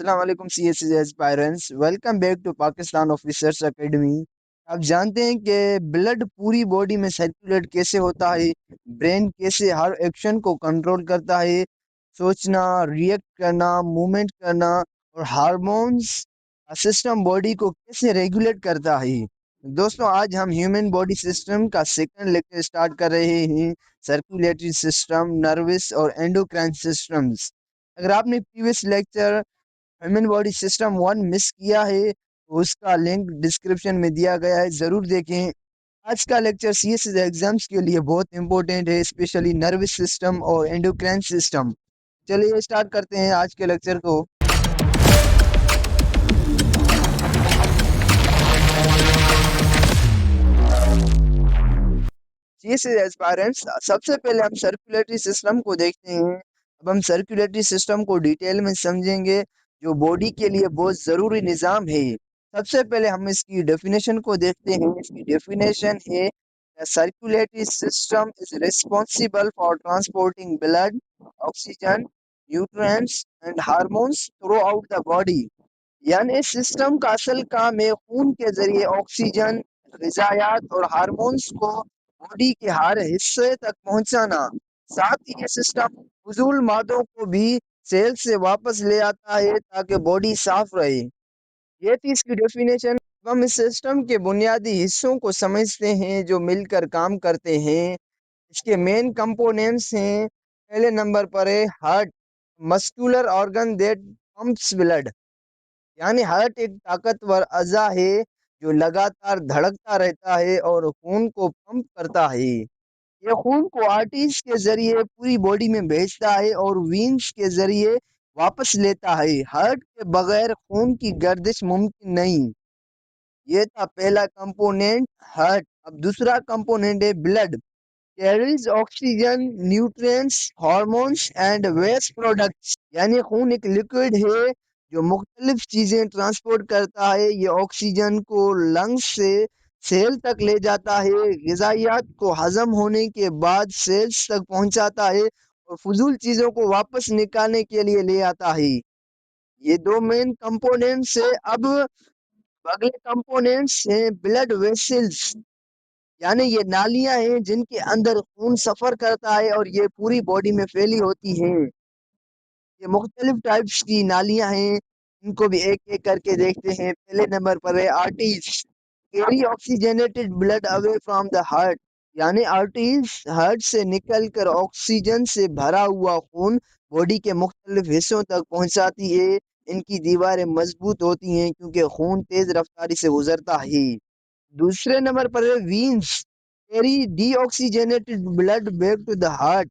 अस्सलाम वालेकुम CSC aspirants, welcome back to Pakistan officers academy. आप जानते हैं कि ब्लड पूरी बॉडी में सर्कुलेट कैसे होता है, ब्रेन कैसे हर एक्शन को कंट्रोल करता है, सोचना, रिएक्ट करना, मूवमेंट करना और हार्मोन्स का सिस्टम बॉडी को कैसे रेगुलेट करता है। दोस्तों, आज हम ह्यूमन बॉडी सिस्टम का सेकंड लेक्चर स्टार्ट कर रहे हैं। सर्कुलेटरी सिस्टम, नर्वस और एंडोक्राइन सिस्टम्स। अगर आपने previous lecture human body system 1 miss किया है तो उसका लिंक डिस्क्रिप्शन में दिया गया है, ज़रूर देखें। आज का लेक्चर CSS एग्जाम्स के लिए बहुत इंपॉर्टेंट है, स्पेशली नर्वस सिस्टम और एंडोक्राइन सिस्टम। चलिए स्टार्ट करते हैं आज के लेक्चर को। CSS एस्पायरेंट्स, सबसे पहले हम सर्कुलेटरी सिस्टम को देखते हैं। अब हम सर्कुलेटरी सिस्टम को डिटेल में समझेंगे, जो बॉडी के लिए बहुत ज़रूरी निज़ाम है। सबसे पहले हम इसकी डेफिनेशन को देखते हैं। इसकी डेफिनेशन है, circulatory system is responsible for transporting blood, oxygen, nutrients and hormones through out the body. यानी इस सिस्टम का असल काम है खून के जरिए ऑक्सीजन, ग़िज़ायात और हार्मोन्स को बॉडी के हर हिस्से तक पहुंचाना। साथ ही ये सिस्टम फजूल मादों को भी सेल से वापस ले आता है ताकि बॉडी साफ रहे। ये थी इसकी डेफिनेशन। हम इस सिस्टम के बुनियादी हिस्सों को समझते हैं जो मिलकर काम करते हैं। इसके मेन कंपोनेंट्स हैं। पहले नंबर पर है heart, muscular organ that pumps blood. यानी हार्ट एक ताकतवर अज़ा है जो लगातार धड़कता रहता है और खून को पंप करता है। ये खून को आर्टरीज के जरिए पूरी बॉडी में भेजता है और वीन्स के जरिए वापस लेता है। हार्ट के बगैर खून की गर्दिश मुमकिन नहीं। ये था पहला कंपोनेंट, हार्ट। अब दूसरा कंपोनेंट है blood. Carries oxygen, nutrients, hormones and waste products. यानी खून एक लिक्विड है जो मुख्तलिफ चीजें ट्रांसपोर्ट करता है। ये ऑक्सीजन को लंग्स से सेल तक ले जाता है, ग़िज़ायात को हजम होने के बाद सेल्स तक पहुंचाता है और फजूल चीजों को वापस निकालने के लिए ले आता है। ये दो मेन कंपोनेंट्स है। अब अगले कंपोनेंट्स हैं ब्लड वेसल्स। यानी ये नालियां हैं जिनके अंदर खून सफर करता है और ये पूरी बॉडी में फैली होती हैं। ये मुख्तलिफ टाइप्स की नालियां हैं, इनको भी एक एक करके देखते हैं। पहले नंबर पर है arteries, carry oxygenated blood away from the heart. यानी आर्टरीज हार्ट से निकलकर ऑक्सीजन से भरा हुआ खून बॉडी के मुख्तलिफ हिस्सों तक पहुंचाती है। इनकी दीवारें मजबूत होती हैं क्योंकि खून तेज रफ्तारी से गुजरता है। दूसरे नंबर पर है veins, carry deoxygenated blood back to the heart.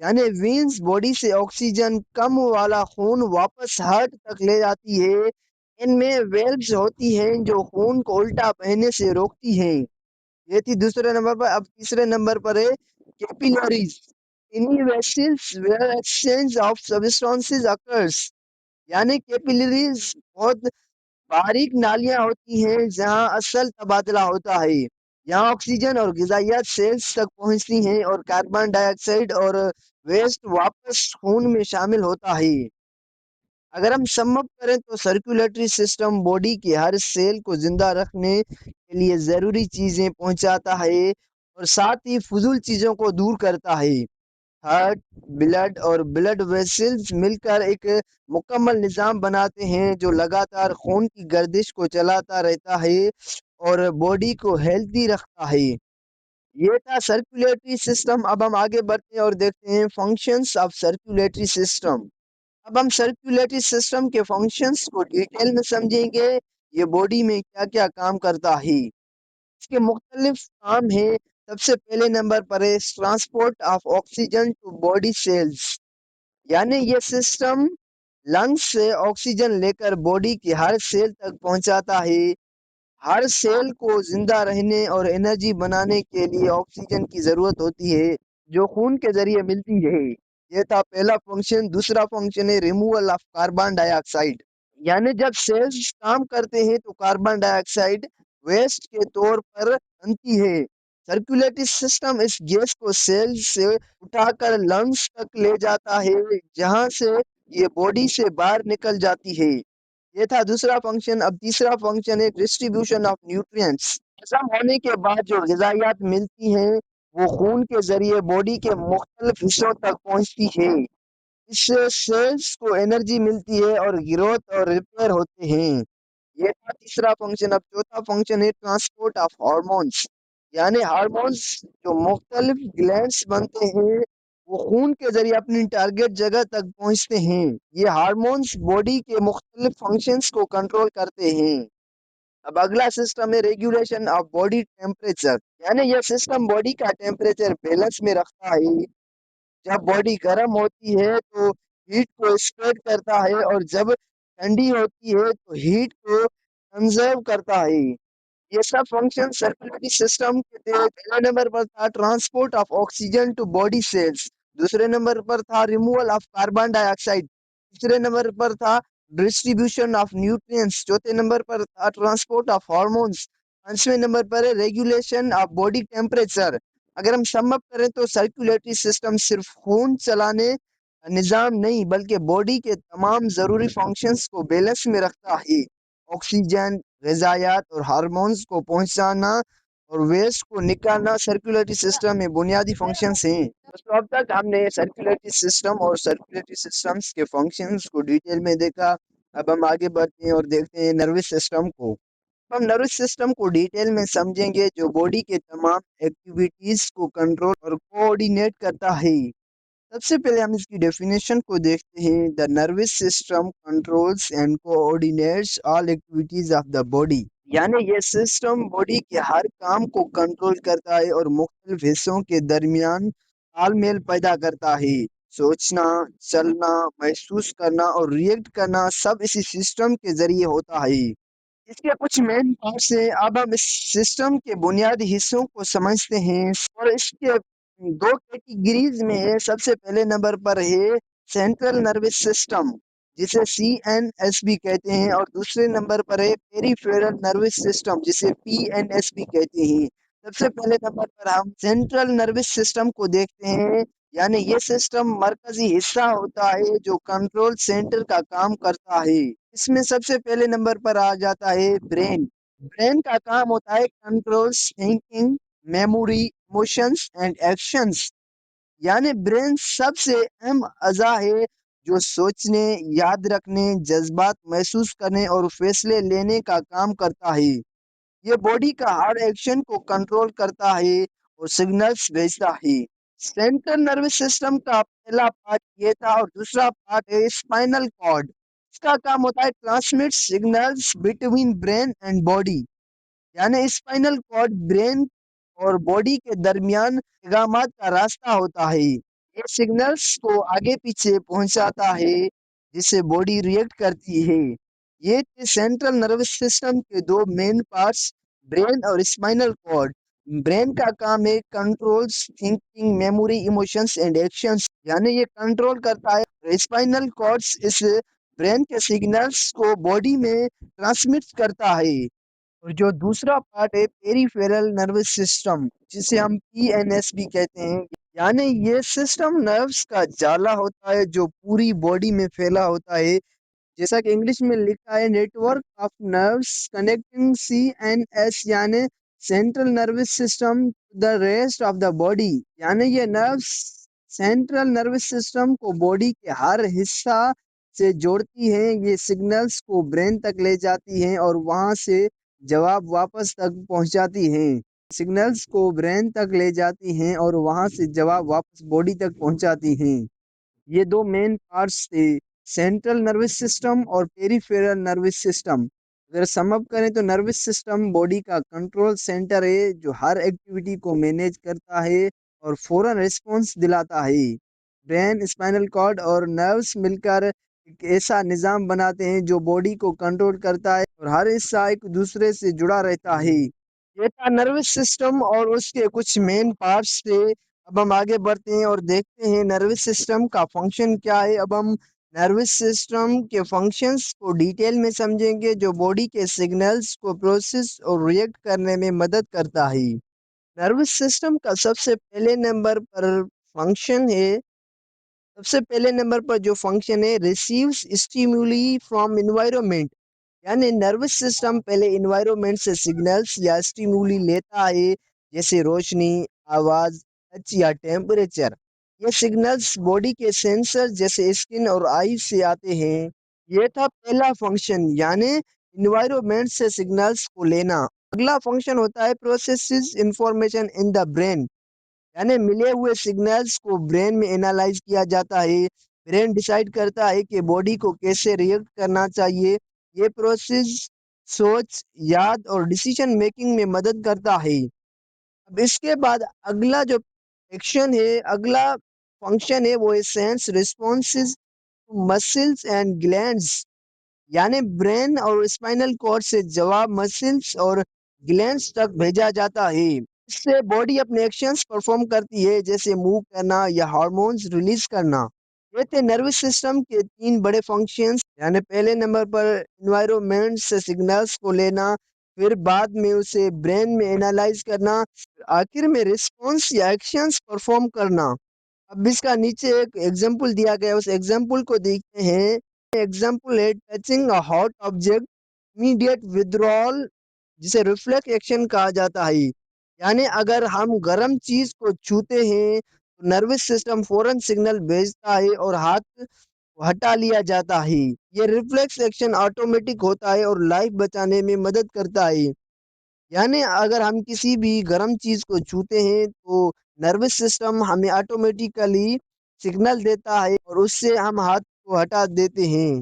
यानी वीन्स बॉडी से ऑक्सीजन कम वाला खून वापस हार्ट तक ले जाती है। इनमें वेल्व्स होती हैं जो खून को उल्टा बहने से रोकती हैं। ये थी दूसरे नंबर पर। अब तीसरे नंबर पर है कैपिलरीज, इन्हीं vessels where exchange of substances occurs. यानी कैपिलरीज बहुत बारीक नालियां होती हैं जहां असल तबादला होता है। यहाँ ऑक्सीजन और ग़िज़ायात सेल्स तक पहुंचती हैं और कार्बन डाइऑक्साइड और वेस्ट वापस खून में शामिल होता है। अगर हम सम अप करें तो सर्कुलेटरी सिस्टम बॉडी के हर सेल को जिंदा रखने के लिए ज़रूरी चीज़ें पहुंचाता है और साथ ही फजूल चीज़ों को दूर करता है। हार्ट, ब्लड और ब्लड वेसल्स मिलकर एक मुकम्मल निज़ाम बनाते हैं जो लगातार खून की गर्दिश को चलाता रहता है और बॉडी को हेल्दी रखता है। ये था सर्कुलेटरी सिस्टम। अब हम आगे बढ़ते हैं और देखते हैं फंक्शंस ऑफ सर्कुलेटरी सिस्टम। अब हम सर्कुलेटरी सिस्टम के फंक्शंस को डिटेल में समझेंगे। ये बॉडी में क्या क्या काम करता है, इसके मुख्तलिफ काम हैं। सबसे पहले नंबर पर है transport of oxygen to body cells. यानी ये सिस्टम लंग्स से ऑक्सीजन लेकर बॉडी के हर सेल तक पहुंचाता है। हर सेल को जिंदा रहने और एनर्जी बनाने के लिए ऑक्सीजन की जरूरत होती है जो खून के जरिए मिलती है। ये था पहला फंक्शन। दूसरा फंक्शन है रिमूवल ऑफ कार्बन डाइऑक्साइड। यानी जब सेल्स काम करते हैं तो कार्बन डाइऑक्साइड वेस्ट के तौर पर बनती है। सर्कुलेटरी सिस्टम इस गैस को सेल से उठाकर लंग्स तक ले जाता है जहां से ये बॉडी से बाहर निकल जाती है। ये था दूसरा फंक्शन। अब तीसरा फंक्शन है डिस्ट्रीब्यूशन ऑफ न्यूट्रिएंट्स। हजम होने के बाद जो ग़िज़ायात मिलती हैं वो खून के ज़रिए बॉडी के मुख्तलिफ हिस्सों तक पहुंचती है। इससे सेल्स को एनर्जी मिलती है और ग्रोथ और रिपेयर होते हैं। ये था तीसरा फंक्शन। अब चौथा फंक्शन है ट्रांसपोर्ट ऑफ हार्मोन्स। यानी हार्मोन्स जो मुख्तलिफ ग्लैंड्स बनते हैं वो खून के जरिए अपनी टारगेट जगह तक पहुंचते हैं। ये हार्मोन्स बॉडी के मुख्तलिफ फंक्शंस को कंट्रोल करते हैं। अब अगला सिस्टम है रेगुलेशन ऑफ बॉडी टेम्परेचर। यानी यह सिस्टम बॉडी का टेम्परेचर बैलेंस में रखता है। जब बॉडी गर्म होती है तो हीट को स्प्रेड करता है और जब ठंडी होती है तो हीट को कंजर्व करता है। ये सब फंक्शन सर्कुलेटरी सिस्टम के थे। पहले नंबर पर था transport of oxygen to body cells. दूसरे नंबर पर था रिमूवल ऑफ कार्बन डाइऑक्साइड। तीसरे नंबर पर था डिस्ट्रीब्यूशन ऑफ न्यूट्रिएंट्स। चौथे नंबर पर था ट्रांसपोर्ट ऑफ हार्मोन्स। पांचवें नंबर पर है रेगुलेशन ऑफ बॉडी टेम्परेचर। अगर हम सम अप करें तो सर्कुलेटरी सिस्टम सिर्फ खून चलाने निज़ाम नहीं बल्कि बॉडी के तमाम ज़रूरी फंक्शंस को बैलेंस में रखता है। ऑक्सीजन, ग़िज़ायात और हार्मोन्स को पहुंचाना और वेस्ट को निकालना सर्कुलेटरी सिस्टम में बुनियादी फंक्शंस हैं। दोस्तों, अब तक हमने सर्कुलेटरी सिस्टम और सर्कुलेटरी सिस्टम्स के फंक्शंस को डिटेल में देखा। अब हम आगे बढ़ते हैं और देखते हैं नर्वस सिस्टम को। हम नर्वस सिस्टम को डिटेल में समझेंगे जो बॉडी के तमाम एक्टिविटीज को कंट्रोल और कोऑर्डिनेट करता है। सबसे पहले हम इसकी डेफिनेशन को देखते हैं। The nervous system controls and coordinates all activities of the body. यानी ये सिस्टम बॉडी के हर काम को कंट्रोल करता है और मुख्तलिफ हिस्सों के दरमियान तालमेल पैदा करता है। सोचना, चलना, महसूस करना और रिएक्ट करना सब इसी सिस्टम के जरिए होता है। इसके कुछ मेन पार्ट्स हैं। अब हम इस सिस्टम के बुनियादी हिस्सों को समझते हैं और इसके दो कैटेगरीज में है। सबसे पहले नंबर पर है सेंट्रल नर्वस सिस्टम जिसे CNS भी कहते हैं और दूसरे नंबर पर है पेरिफेरल नर्वस सिस्टम जिसे PNS भी कहते हैं। सबसे पहले नंबर पर हम सेंट्रल नर्वस सिस्टम को देखते हैं। यानी ये सिस्टम मरकजी हिस्सा होता है जो कंट्रोल सेंटर का काम करता है। इसमें सबसे पहले नंबर पर आ जाता है ब्रेन। ब्रेन का काम होता है controls thinking, memory, emotions and actions. यानी ब्रेन सबसे अहम अज़ा है जो सोचने, याद रखने, जज्बात महसूस करने और फैसले लेने का काम करता है। ये बॉडी का हर एक्शन को कंट्रोल करता है और सिग्नल्स भेजता है। सेंट्रल नर्वस सिस्टम का पहला पार्ट ये था और दूसरा पार्ट है स्पाइनल कॉर्ड। इसका काम होता है transmit signals between brain and body. यानी स्पाइनल कॉर्ड ब्रेन और बॉडी के दरमियान पैगामात का रास्ता होता है। ये सिग्नल्स को आगे पीछे पहुंचाता है जिससे बॉडी रिएक्ट करती है। ये थे सेंट्रल नर्वस सिस्टम के दो मेन पार्ट्स, ब्रेन और स्पाइनल कॉर्ड। ब्रेन का काम है controls thinking, memory, emotions and actions. यानी ये कंट्रोल करता है। स्पाइनल कॉर्ड्स इस ब्रेन के सिग्नल्स को बॉडी में ट्रांसमिट करता है। और जो दूसरा पार्ट है पेरिफेरल नर्वस सिस्टम जिसे हम PNS भी कहते हैं। यानी ये सिस्टम नर्व्स का जाला होता है जो पूरी बॉडी में फैला होता है। जैसा कि इंग्लिश में लिखा है network of nerves connecting CNS यानी central nervous system the rest of the body. यानी ये नर्व्स सेंट्रल नर्वस सिस्टम को बॉडी के हर हिस्सा से जोड़ती हैं। ये सिग्नल्स को ब्रेन तक ले जाती हैं और वहां से जवाब वापस तक पहुंचाती हैं। सिग्नल्स को ब्रेन तक ले जाती हैं और वहां से जवाब वापस बॉडी तक पहुंचाती हैं। ये दो मेन पार्ट्स थे, सेंट्रल नर्वस सिस्टम और पेरिफेरल नर्वस सिस्टम। अगर सम अप करें तो नर्वस सिस्टम बॉडी का कंट्रोल सेंटर है जो हर एक्टिविटी को मैनेज करता है और फौरन रिस्पॉन्स दिलाता है। ब्रेन, स्पाइनल कॉर्ड और नर्व्स मिलकर एक ऐसा निज़ाम बनाते हैं जो बॉडी को कंट्रोल करता है और हर हिस्सा एक दूसरे से जुड़ा रहता है। ये था नर्वस सिस्टम और उसके कुछ मेन पार्ट्स थे। अब हम आगे बढ़ते हैं और देखते हैं नर्वस सिस्टम का फंक्शन क्या है। अब हम नर्वस सिस्टम के फंक्शंस को डिटेल में समझेंगे जो बॉडी के सिग्नल्स को प्रोसेस और रिएक्ट करने में मदद करता है। नर्वस सिस्टम का सबसे पहले नंबर पर फंक्शन है सबसे पहले नंबर पर जो फंक्शन है, रिसीव्स स्टिमुली फ्रॉम एनवायरनमेंट, यानी नर्वस सिस्टम पहले एनवायरनमेंट से सिग्नल्स या स्टिमुली लेता है, जैसे रोशनी, आवाज, टच या टेम्परेचर। ये सिग्नल्स बॉडी के सेंसर जैसे स्किन और आई से आते हैं। ये था पहला फंक्शन, यानी एनवायरनमेंट से सिग्नल्स को लेना। अगला फंक्शन होता है processes information in the brain, यानी मिले हुए सिग्नल्स को ब्रेन में एनालाइज किया जाता है। ब्रेन डिसाइड करता है कि बॉडी को कैसे रिएक्ट करना चाहिए। ये प्रोसेस सोच, याद और डिसीजन मेकिंग में मदद करता है। अब इसके बाद अगला जो एक्शन है, अगला फंक्शन है, वो है sense responses to muscles and glands, यानी ब्रेन और स्पाइनल कॉर्ड से जवाब मसल्स और ग्लैंड्स तक भेजा जाता है। इससे बॉडी अपने एक्शंस परफॉर्म करती है, जैसे मूव करना या हार्मोन्स रिलीज करना। ये थे नर्वस सिस्टम के तीन बड़े फंक्शंस, यानी पहले नंबर पर एनवायरनमेंट से सिग्नल्स को लेना, फिर बाद में उसे ब्रेन में एनालाइज करना, आखिर में रिस्पॉन्स या एक्शंस परफॉर्म करना। अब इसका नीचे एक एग्जाम्पल दिया गया है, उस एग्जाम्पल को देखते हैं। एग्जाम्पल है touching a hot object, immediate withdrawal, जिसे रिफ्लेक्स एक्शन कहा जाता है। यानी अगर हम गर्म चीज को छूते हैं तो नर्वस सिस्टम फौरन सिग्नल भेजता है और हाथ को हटा लिया जाता है। ये रिफ्लेक्स एक्शन ऑटोमेटिक होता है और लाइफ बचाने में मदद करता है। यानी अगर हम किसी भी गर्म चीज को छूते हैं तो नर्वस सिस्टम हमें ऑटोमेटिकली सिग्नल देता है और उससे हम हाथ को हटा देते हैं।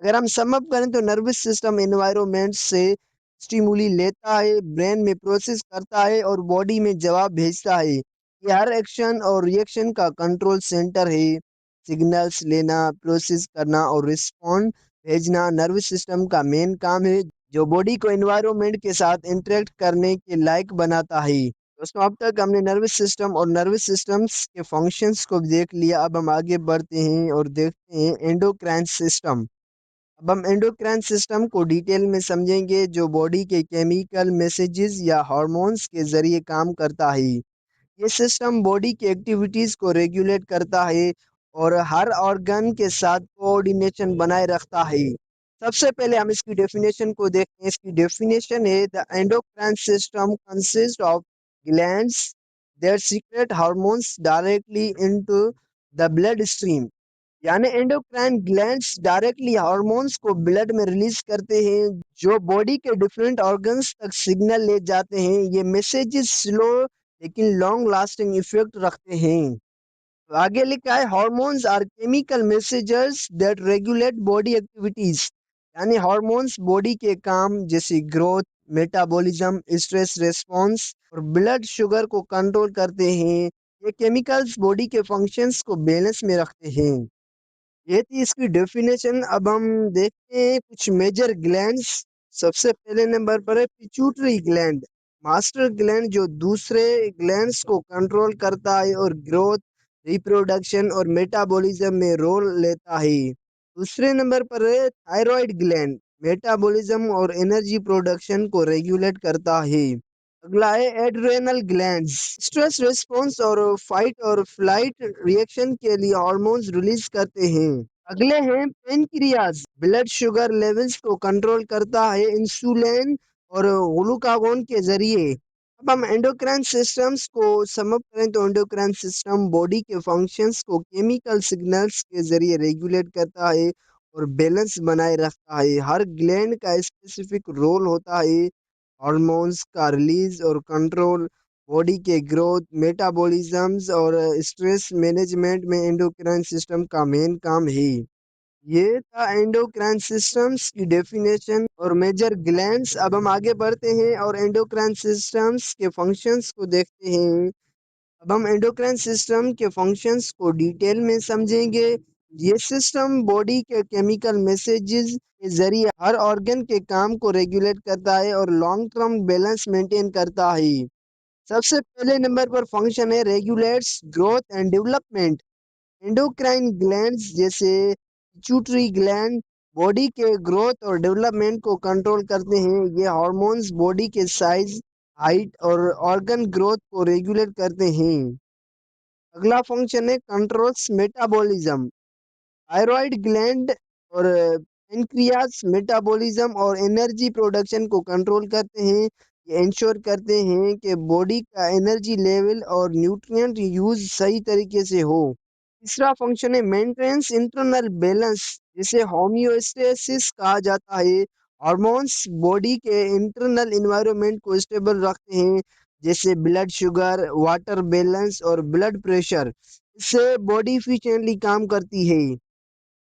अगर हम सम अप करें तो नर्वस सिस्टम एनवायरनमेंट से स्टिमुली लेता है, ब्रेन में प्रोसेस करता है और बॉडी में जवाब भेजता है। ये हर एक्शन और रिएक्शन का कंट्रोल सेंटर है। सिग्नल्स लेना, प्रोसेस करना और रिस्पॉन्ड भेजना नर्वस सिस्टम का मेन काम है, जो बॉडी को एनवायरनमेंट के साथ इंटरेक्ट करने के लायक बनाता है। दोस्तों, अब तक हमने नर्वस सिस्टम और नर्वस सिस्टम्स के फंक्शंस को देख लिया। अब हम आगे बढ़ते हैं और देखते हैं एंडोक्राइन सिस्टम। अब हम एंडोक्राइन सिस्टम को डिटेल में समझेंगे, जो बॉडी के केमिकल मैसेजेस या हार्मोन्स के जरिए काम करता है। ये सिस्टम बॉडी की एक्टिविटीज को रेगुलेट करता है और हर ऑर्गन के साथ कोऑर्डिनेशन बनाए रखता है। सबसे पहले हम इसकी डेफिनेशन को देखते हैं। इसकी डेफिनेशन है, the endocrine system consist of glands that secret hormones directly into the blood stream, यानी एंडोक्राइन ग्लैंड्स डायरेक्टली हार्मोन्स को ब्लड में रिलीज करते हैं, जो बॉडी के डिफरेंट ऑर्गन्स तक सिग्नल ले जाते हैं। ये मैसेजेस स्लो लेकिन लॉन्ग लास्टिंग इफेक्ट रखते हैं। तो आगे लिखा है, hormones are chemical messengers that regulate body activities, यानी हार्मोन्स बॉडी के काम जैसे ग्रोथ, मेटाबॉलिज्म, स्ट्रेस रेस्पॉन्स और ब्लड शुगर को कंट्रोल करते हैं। ये केमिकल्स बॉडी के फंक्शंस को बैलेंस में रखते हैं। ये थी इसकी डेफिनेशन। अब हम देखते हैं कुछ मेजर ग्लैंड्स। सबसे पहले नंबर पर है पिट्यूटरी ग्लैंड, मास्टर ग्लैंड, जो दूसरे ग्लैंड्स को कंट्रोल करता है और ग्रोथ, रिप्रोडक्शन और मेटाबॉलिज्म में रोल लेता है। दूसरे नंबर पर है थायराइड ग्लैंड, मेटाबॉलिज्म और एनर्जी प्रोडक्शन को रेगुलेट करता है। अगला है एड्रेनल ग्लैंड्स, स्ट्रेस रिस्पॉन्स और फाइट और फ्लाइट रिएक्शन के लिए हार्मोन्स रिलीज करते हैं। अगले हैं पेनक्रियाज, ब्लड शुगर लेवल्स को कंट्रोल करता है इंसुलिन और ग्लूकागोन के जरिए। अब हम एंडोक्राइन सिस्टम्स को समअप करें तो एंडोक्राइन सिस्टम बॉडी के फंक्शंस को केमिकल सिग्नल्स के जरिए रेगुलेट करता है और बैलेंस बनाए रखता है। हर ग्लैंड का स्पेसिफिक रोल होता है, हार्मोन्स का रिलीज और कंट्रोल, बॉडी के ग्रोथ, मेटाबॉलिज्म्स और स्ट्रेस मैनेजमेंट में एंडोक्राइन सिस्टम का मेन काम है। ये था एंडोक्राइन सिस्टम्स की डेफिनेशन और मेजर ग्लैंड्स। अब हम आगे बढ़ते हैं और एंडोक्राइन सिस्टम्स के फंक्शंस को देखते हैं। अब हम एंडोक्राइन सिस्टम के फंक्शंस को डिटेल में समझेंगे। ये सिस्टम बॉडी के केमिकल मैसेजेस के जरिए हर ऑर्गन के काम को रेगुलेट करता है और लॉन्ग टर्म बैलेंस मेंटेन करता है। सबसे पहले नंबर पर फंक्शन है regulates growth and development. Endocrine glands जैसे पिट्यूटरी ग्लैंड बॉडी के ग्रोथ और डेवलपमेंट को कंट्रोल करते हैं। ये हार्मोन्स बॉडी के साइज, हाइट और ऑर्गन ग्रोथ को रेगुलेट करते हैं। अगला फंक्शन है कंट्रोल्स मेटाबॉलिज्म। थायराइड ग्लैंड और पेनक्रियास मेटाबॉलिज्म और एनर्जी प्रोडक्शन को कंट्रोल करते हैं। ये इंश्योर करते हैं कि बॉडी का एनर्जी लेवल और न्यूट्रिएंट यूज सही तरीके से हो। तीसरा फंक्शन है मेंटेनेंस इंटरनल बैलेंस, जिसे होम्योस्टेसिस कहा जाता है। हार्मोन्स बॉडी के इंटरनल एनवायरनमेंट को स्टेबल रखते हैं, जैसे ब्लड शुगर, वाटर बैलेंस और ब्लड प्रेशर। इससे बॉडी इफिशिएंटली काम करती है।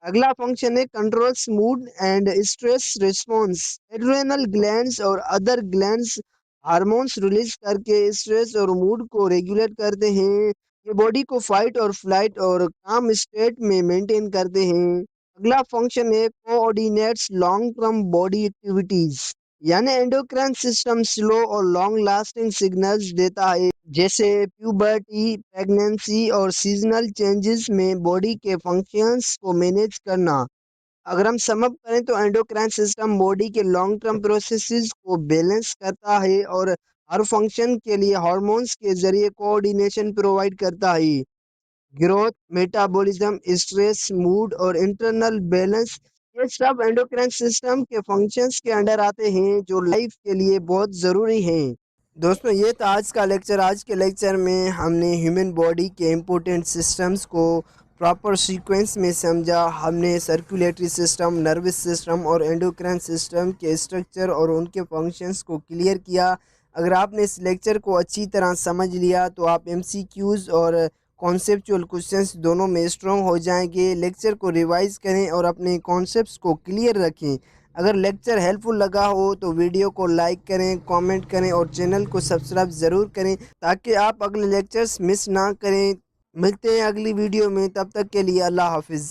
अगला फंक्शन है controls mood and stress response. Adrenal glands और अदर ग्लैंड्स हार्मोन्स रिलीज करके स्ट्रेस और मूड को रेगुलेट करते हैं। ये बॉडी को फाइट और फ्लाइट और काम स्टेट में मेंटेन करते हैं। अगला फंक्शन है coordinates long term body activities, यानी एंडोक्राइन सिस्टम स्लो और लॉन्ग लास्टिंग सिग्नल्स देता है, जैसे प्यूबर्टी, प्रेगनेंसी और सीजनल चेंजेस में बॉडी के फंक्शंस को मैनेज करना। अगर हम सम अप करें तो एंडोक्राइन सिस्टम बॉडी के लॉन्ग टर्म प्रोसेसेस को बैलेंस करता है और हर फंक्शन के लिए हार्मोन्स के जरिए कोऑर्डिनेशन प्रोवाइड करता है। ग्रोथ, मेटाबॉलिज्म, स्ट्रेस, मूड और इंटरनल बैलेंस, ये सब एंडोक्राइन सिस्टम के फंक्शंस के अंडर आते हैं, जो लाइफ के लिए बहुत ज़रूरी हैं। दोस्तों, ये था आज का लेक्चर। आज के लेक्चर में हमने ह्यूमन बॉडी के इम्पोर्टेंट सिस्टम्स को प्रॉपर सीक्वेंस में समझा। हमने सर्कुलेटरी सिस्टम, नर्वस सिस्टम और एंडोक्राइन सिस्टम के स्ट्रक्चर और उनके फंक्शंस को क्लियर किया। अगर आपने इस लेक्चर को अच्छी तरह समझ लिया तो आप एमसीक्यूज़ और कॉन्सेप्चुअल क्वेश्चंस दोनों में स्ट्रॉन्ग हो जाएंगे। लेक्चर को रिवाइज करें और अपने कॉन्सेप्ट्स को क्लियर रखें। अगर लेक्चर हेल्पफुल लगा हो तो वीडियो को लाइक करें, कमेंट करें और चैनल को सब्सक्राइब ज़रूर करें, ताकि आप अगले लेक्चर्स मिस ना करें। मिलते हैं अगली वीडियो में, तब तक के लिए अल्लाह हाफिज़।